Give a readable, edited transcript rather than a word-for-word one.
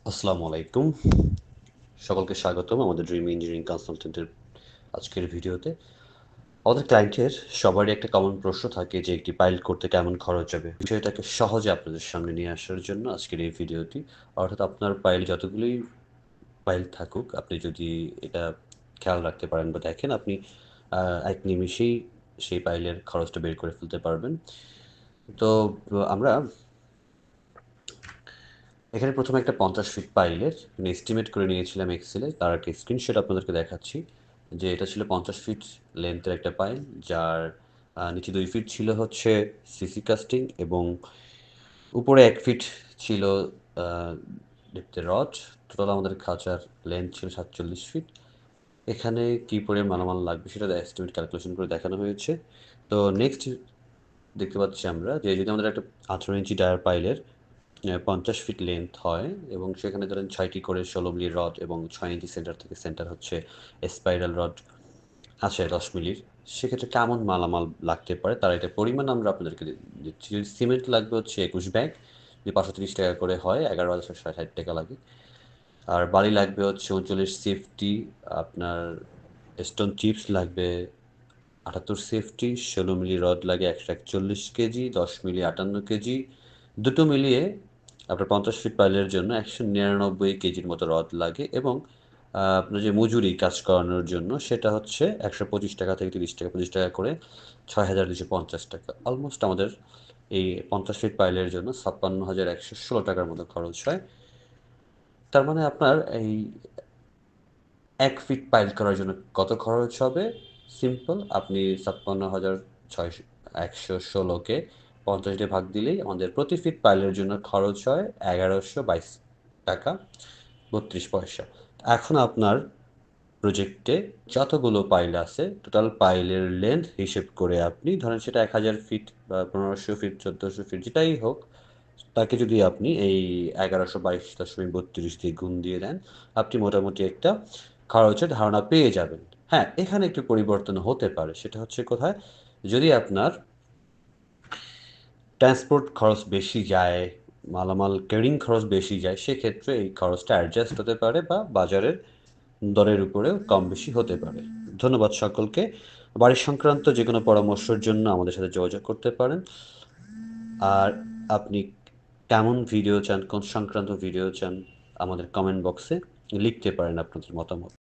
আসসালামু আলাইকুম। সকলকে স্বাগতম আমাদের ড্রিম ইঞ্জিনিয়ারিং কনসালটেন্টের আজকের ভিডিওতে। আমাদের ক্লায়েন্টের সবারই একটা কমন প্রশ্ন থাকে যে একটি পাইল করতে কেমন খরচ হবে? বিষয়টাকে সহজে আপনাদের সামনে নিয়ে আসার জন্য আজকের এই ভিডিওটি। অর্থাৎ আপনার পাইল যতগুলোই পাইল থাকুক, আপনি যদি এটা খেয়াল রাখতে পারেন বা দেখেন, আপনি এক নিমেষেই সেই পাইলের খরচটা বের করে ফেলতে পারবেন। তো আমরা এখানে প্রথমে একটা 50 ফিট পাইলের এস্টিমেট করে নিয়েছিলাম এক্সেলে। তার একটা স্ক্রিনশট আপনাদেরকে দেখাচ্ছি যে এটা ছিল 50 ফিট লেন্থের একটা পাইল, যার নিচে 2 ফিট ছিল হচ্ছে সিসি কাস্টিং এবং উপরে 1 ফিট ছিল ডেপ্থের রড। টোটাল আমাদের খাঁচার লেন্থ ছিল 47 ফিট। এখানে কি পরিমাণ মালামাল লাগবে সেটা এস্টিমেট ক্যালকুলেশন করে দেখানো হয়েছে। তো নেক্সট দেখতে পাচ্ছি আমরা যে যদি আমাদের একটা 18 ইঞ্চি ডায়ার পাইলের 50 ফিট লেন্থ হয় এবং সেখানে ধরেন 6টি করে 16 মিলির রড এবং 6 ইঞ্চি সেন্টার থেকে সেন্টার হচ্ছে স্পাইরাল রড আছে 10 মিলির। সেক্ষেত্রে কেমন মালামাল লাগতে পারে তার একটা পরিমাণ আমরা আপনাদেরকে দিচ্ছি। যদি সিমেন্ট লাগবে হচ্ছে 21 ব্যাগ, যদি 530 টাকা করে হয় 11,660 টাকা লাগে। আর বালি লাগবে হচ্ছে 39 সেফটি, আপনার স্টোন চিপস লাগবে 78 সেফটি, 16 মিলি রড লাগে 141 কেজি, 10 মিলি 58 কেজি। দুটো মিলিয়ে আপনার 50 ফিট পাইলের জন্য 199 কেজির মতো রড লাগে এবং আপনার যে মজুরি কাজ করানোর জন্য সেটা হচ্ছে 125 টাকা থেকে 30 টাকা, 25 টাকা করে 6,250 টাকা। অলমোস্ট আমাদের এই 50 ফিট পাইলের জন্য 56,116 টাকার মতো খরচ হয়। তার মানে আপনার এই 1 ফিট পাইল করার জন্য কত খরচ হবে? সিম্পল, আপনি 56,116 কে 50 দিয়ে ভাগ দিলেই আমাদের প্রতি ফিট পাইলের জন্য খরচ হয় ১১২২ টাকা ৩২ পয়সা। এখন আপনার প্রজেক্টে যতগুলো পাইল আছে, টোটাল পাইলের লেন্থ হিসেব করে আপনি ধরেন সেটা ১,০০০ ফিট বা ১৫০০ ফিট, ১৪০০ ফিট যেটাই হোক, তাকে যদি আপনি এই ১১২২.৩২ দিয়ে গুণ দিয়ে দেন, আপনি মোটামুটি একটা খরচের ধারণা পেয়ে যাবেন। হ্যাঁ, এখানে একটু পরিবর্তন হতে পারে। সেটা হচ্ছে কোথায়? যদি আপনার ট্রান্সপোর্ট খরচ বেশি যায়, মালামাল ক্যারিং খরচ বেশি যায়, সেক্ষেত্রে এই খরচটা অ্যাডজাস্ট হতে পারে বা বাজারের দরের উপরেও কম বেশি হতে পারে। ধন্যবাদ সকলকে। বাড়ি সংক্রান্ত যেকোনো পরামর্শের জন্য আমাদের সাথে যোগাযোগ করতে পারেন। আর আপনি কেমন ভিডিও চান, কোন সংক্রান্ত ভিডিও চান, আমাদের কমেন্ট বক্সে লিখতে পারেন আপনাদের মতামত।